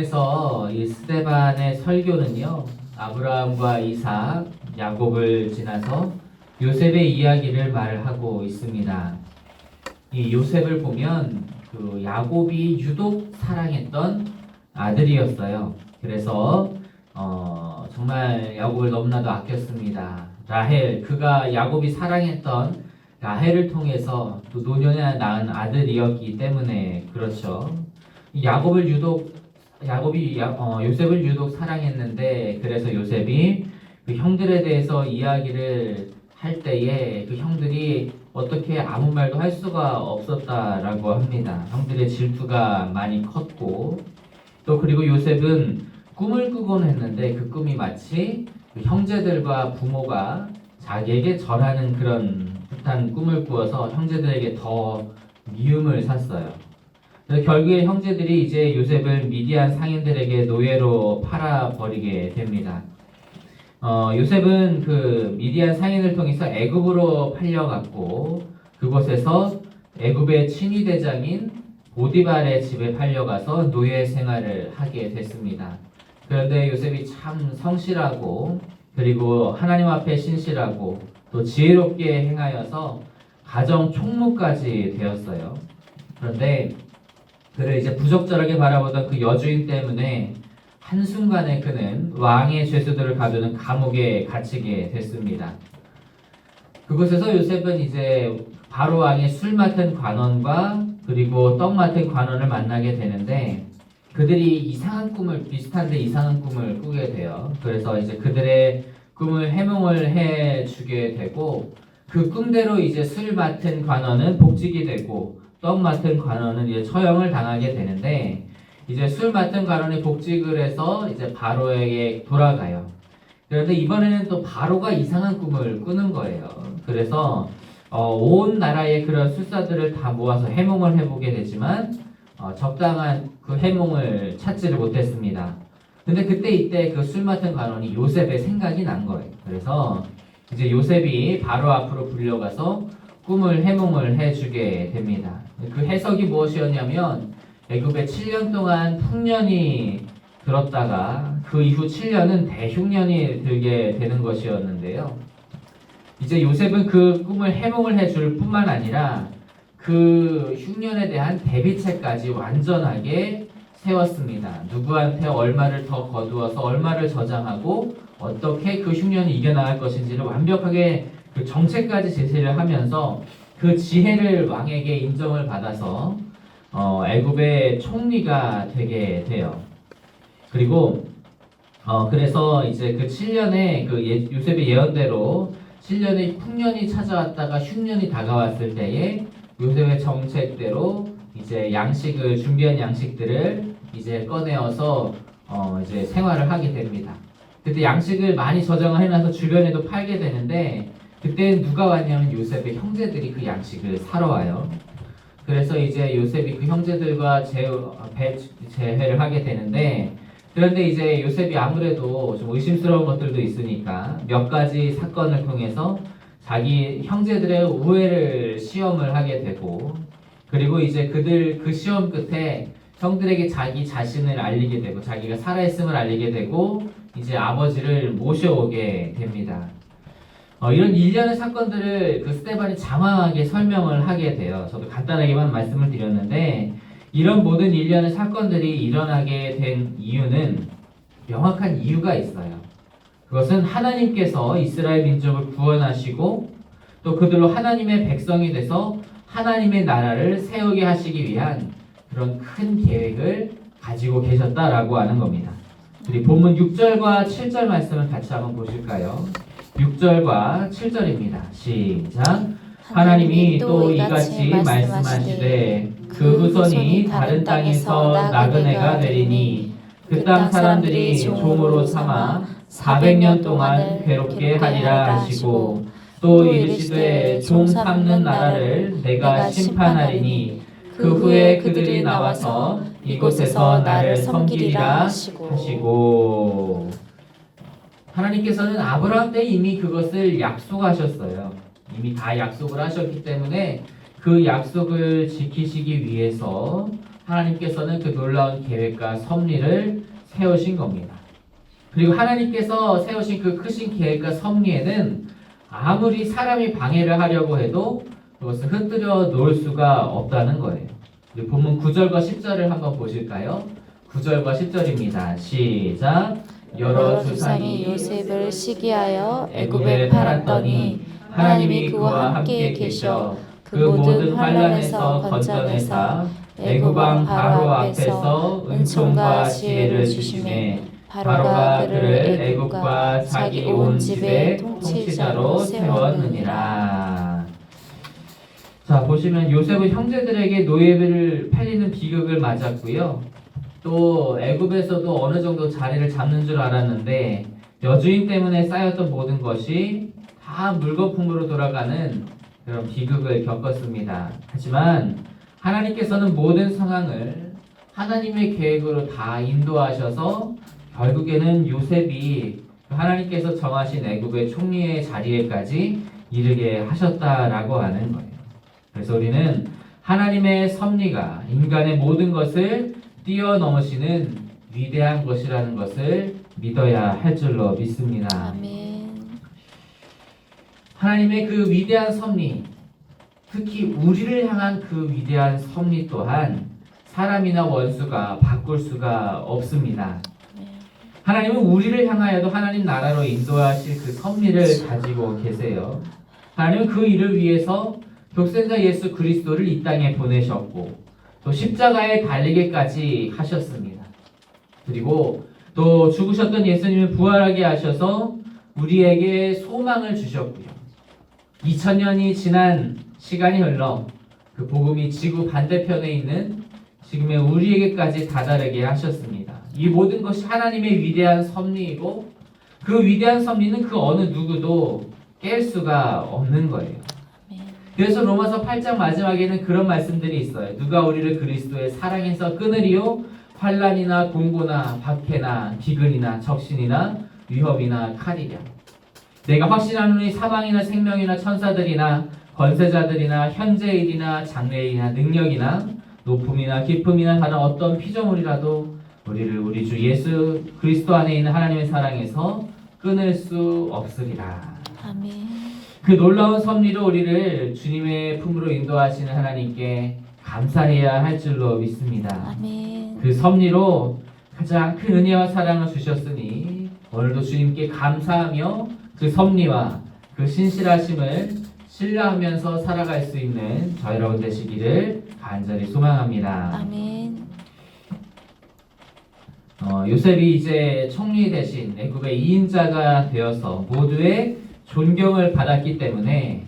통해서 이 스데반의 설교는요, 아브라함과 이삭, 야곱을 지나서 요셉의 이야기를 말하고 있습니다. 이 요셉을 보면 그 야곱이 유독 사랑했던 아들이었어요. 그래서 정말 야곱을 너무나도 아꼈습니다. 라헬, 그가 야곱이 사랑했던 라헬을 통해서 또 노년에 낳은 아들이었기 때문에 그렇죠. 요셉을 유독 사랑했는데, 그래서 요셉이 그 형들에 대해서 이야기를 할 때에 그 형들이 어떻게 아무 말도 할 수가 없었다라고 합니다. 형들의 질투가 많이 컸고, 또 그리고 요셉은 꿈을 꾸곤 했는데 그 꿈이 마치 그 형제들과 부모가 자기에게 절하는 그런 듯한 꿈을 꾸어서 형제들에게 더 미움을 샀어요. 그래서 결국에 형제들이 이제 요셉을 미디안 상인들에게 노예로 팔아버리게 됩니다. 요셉은 그 미디안 상인을 통해서 애굽으로 팔려갔고, 그곳에서 애굽의 친위대장인 보디발의 집에 팔려가서 노예 생활을 하게 됐습니다. 그런데 요셉이 참 성실하고, 그리고 하나님 앞에 신실하고 또 지혜롭게 행하여서 가정 총무까지 되었어요. 그런데 그를 이제 부적절하게 바라보던 그 여주인 때문에 한순간에 그는 왕의 죄수들을 가두는 감옥에 갇히게 됐습니다. 그곳에서 요셉은 이제 바로 왕의 술 맡은 관원과 그리고 떡 맡은 관원을 만나게 되는데, 그들이 비슷한데 이상한 꿈을 꾸게 돼요. 그래서 이제 그들의 꿈을 해몽을 해주게 되고, 그 꿈대로 이제 술 맡은 관원은 복직이 되고 떡 맡은 관원은 이제 처형을 당하게 되는데, 이제 술 맡은 관원이 복직을 해서 이제 바로에게 돌아가요. 그런데 이번에는 또 바로가 이상한 꿈을 꾸는 거예요. 그래서 온 나라의 그런 술사들을 다 모아서 해몽을 해보게 되지만 적당한 그 해몽을 찾지를 못했습니다. 근데 이때 그 술 맡은 관원이 요셉의 생각이 난 거예요. 그래서 이제 요셉이 바로 앞으로 불려가서 꿈을 해몽을 해주게 됩니다. 그 해석이 무엇이었냐면, 애굽에 7년 동안 풍년이 들었다가 그 이후 7년은 대흉년이 들게 되는 것이었는데요. 이제 요셉은 그 꿈을 해몽을 해줄 뿐만 아니라 그 흉년에 대한 대비책까지 완전하게 세웠습니다. 누구한테 얼마를 더 거두어서 얼마를 저장하고 어떻게 그 흉년이 이겨나갈 것인지를 완벽하게 그 정책까지 제시를 하면서 그 지혜를 왕에게 인정을 받아서 애굽의 총리가 되게 돼요. 그리고 그래서 이제 그 7년에 요셉의 예언대로 7년의 풍년이 찾아왔다가 흉년이 다가왔을 때에 요셉의 정책대로 이제 준비한 양식들을 이제 꺼내어서 이제 생활을 하게 됩니다. 그때 양식을 많이 저장을 해놔서 주변에도 팔게 되는데, 그때 누가 왔냐면 요셉의 형제들이 그 양식을 사러 와요. 그래서 이제 요셉이 그 형제들과 재회를 하게 되는데, 그런데 이제 요셉이 아무래도 좀 의심스러운 것들도 있으니까 몇 가지 사건을 통해서 자기 형제들의 우애를 시험을 하게 되고, 그리고 이제 그 시험 끝에 형들에게 자기 자신을 알리게 되고 자기가 살아있음을 알리게 되고 이제 아버지를 모셔오게 됩니다. 이런 일련의 사건들을 그 스데반이 장황하게 설명을 하게 돼요. 저도 간단하게만 말씀을 드렸는데, 이런 모든 일련의 사건들이 일어나게 된 이유는 명확한 이유가 있어요. 그것은 하나님께서 이스라엘 민족을 구원하시고 또 그들로 하나님의 백성이 돼서 하나님의 나라를 세우게 하시기 위한 그런 큰 계획을 가지고 계셨다라고 하는 겁니다. 우리 본문 6절과 7절 말씀을 같이 한번 보실까요? 6절과 7절입니다. 시작. 하나님이 또 이같이 말씀하시되 그 후손이 다른 땅에서 나그네가 되리니 그 땅 사람들이 종으로 삼아 400년 동안 괴롭게 하리라 하시고, 또 이르시되 종 삼는 나라를 내가 심판하리니 그 후에 그들이 나와서 이곳에서 나를 섬기리라 하시고. 하나님께서는 아브라함 때 이미 그것을 약속하셨어요. 이미 다 약속을 하셨기 때문에 그 약속을 지키시기 위해서 하나님께서는 그 놀라운 계획과 섭리를 세우신 겁니다. 그리고 하나님께서 세우신 그 크신 계획과 섭리에는 아무리 사람이 방해를 하려고 해도 그것을 흩뜨려 놓을 수가 없다는 거예요. 우리 본문 9절과 10절을 한번 보실까요? 9절과 10절입니다. 시작. 여러 조상이 요셉을 시기하여 애굽에 팔았더니 하나님이 그와 함께 계셔 그 모든 환난에서 건져내사 애굽 왕 바로 앞에서 은총과 지혜를 주시매 바로가 그를 애굽과 자기 온 집의 통치자로 세웠느니라. 자, 보시면 요셉은 형제들에게 노예를 팔리는 비극을 맞았고요. 또 애굽에서도 어느 정도 자리를 잡는 줄 알았는데 여주인 때문에 쌓였던 모든 것이 다 물거품으로 돌아가는 그런 비극을 겪었습니다. 하지만 하나님께서는 모든 상황을 하나님의 계획으로 다 인도하셔서 결국에는 요셉이 하나님께서 정하신 애굽의 총리의 자리에까지 이르게 하셨다라고 하는 거예요. 그래서 우리는 하나님의 섭리가 인간의 모든 것을 뛰어넘으시는 위대한 것이라는 것을 믿어야 할 줄로 믿습니다. 아멘. 하나님의 그 위대한 섭리, 특히 우리를 향한 그 위대한 섭리 또한 사람이나 원수가 바꿀 수가 없습니다. 하나님은 우리를 향하여도 하나님 나라로 인도하실 그 섭리를 가지고 계세요. 하나님은 그 일을 위해서 독생자 예수 그리스도를 이 땅에 보내셨고 또 십자가에 달리게까지 하셨습니다. 그리고 또 죽으셨던 예수님을 부활하게 하셔서 우리에게 소망을 주셨고요. 2000년이 지난 시간이 흘러 그 복음이 지구 반대편에 있는 지금의 우리에게까지 다다르게 하셨습니다. 이 모든 것이 하나님의 위대한 섭리이고 그 위대한 섭리는 그 어느 누구도 깰 수가 없는 거예요. 그래서 로마서 8장 마지막에는 그런 말씀들이 있어요. 누가 우리를 그리스도의 사랑에서 끊으리요? 환난이나 공고나 박해나 기근이나 적신이나 위협이나 칼이랴. 내가 확신하노니 사망이나 생명이나 천사들이나 권세자들이나 현재일이나 장래일이나 능력이나 높음이나 깊음이나 다른 어떤 피조물이라도 우리를 우리 주 예수 그리스도 안에 있는 하나님의 사랑에서 끊을 수 없으리라. 아멘. 그 놀라운 섭리로 우리를 주님의 품으로 인도하시는 하나님께 감사해야 할 줄로 믿습니다. 아멘. 그 섭리로 가장 큰 은혜와 사랑을 주셨으니 오늘도 주님께 감사하며 그 섭리와 그 신실하심을 신뢰하면서 살아갈 수 있는 저 여러분 되시기를 간절히 소망합니다. 아멘. 요셉이 이제 총리 대신 애굽의 2인자가 되어서 모두의 존경을 받았기 때문에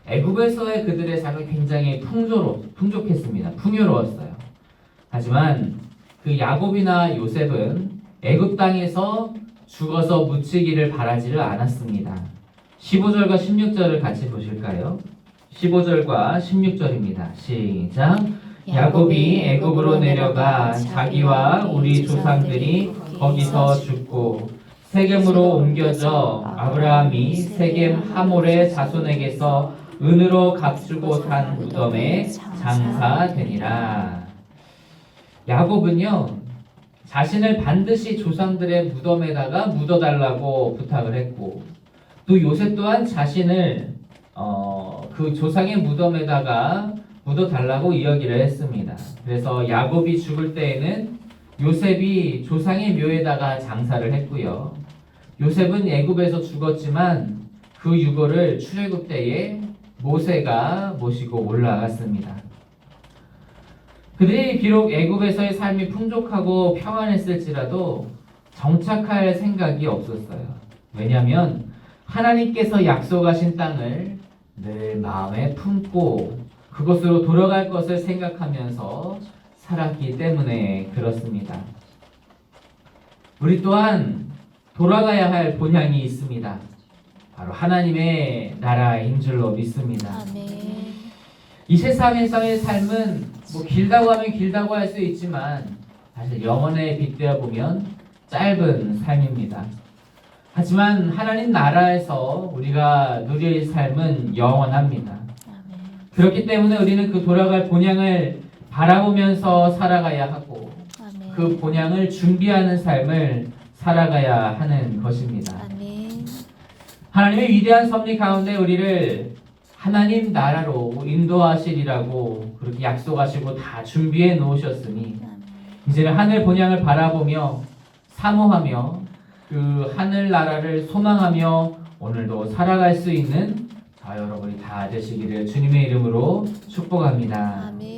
애굽에서의 그들의 삶은 굉장히 풍족했습니다. 풍요로웠어요. 하지만 그 야곱이나 요셉은 애굽 땅에서 죽어서 묻히기를 바라지를 않았습니다. 15절과 16절을 같이 보실까요? 15절과 16절입니다. 시작. 야곱이 애굽으로 내려가 자기와 우리 조상들이 거기서 죽고 세겜으로 옮겨져 아브라함이 세겜 하몰의 자손에게서 은으로 값주고 산 무덤에 장사되니라. 야곱은요 자신을 반드시 조상들의 무덤에다가 묻어달라고 부탁을 했고 또 요셉 또한 자신을 그 조상의 무덤에다가 묻어달라고 이야기를 했습니다. 그래서 야곱이 죽을 때에는 요셉이 조상의 묘에다가 장사를 했고요. 요셉은 애굽에서 죽었지만 그 유골을 출애굽 때에 모세가 모시고 올라갔습니다. 그들이 비록 애굽에서의 삶이 풍족하고 평안했을지라도 정착할 생각이 없었어요. 왜냐하면 하나님께서 약속하신 땅을 늘 마음에 품고 그것으로 돌아갈 것을 생각하면서 살았기 때문에 그렇습니다. 우리 또한 돌아가야 할 본향이 있습니다. 바로 하나님의 나라인 줄로 믿습니다. 아멘. 이 세상에서의 삶은 뭐 길다고 하면 길다고 할 수 있지만 사실 영원에 빗대어 보면 짧은 삶입니다. 하지만 하나님 나라에서 우리가 누릴 삶은 영원합니다. 아멘. 그렇기 때문에 우리는 그 돌아갈 본향을 바라보면서 살아가야 하고 아멘. 그 본향을 준비하는 삶을 살아가야 하는 것입니다. 아멘. 하나님의 위대한 섭리 가운데 우리를 하나님 나라로 인도하시리라고 그렇게 약속하시고 다 준비해 놓으셨으니 아멘. 이제는 하늘 본향을 바라보며 사모하며 그 하늘 나라를 소망하며 오늘도 살아갈 수 있는 저 여러분이 다 되시기를 주님의 이름으로 축복합니다. 아멘.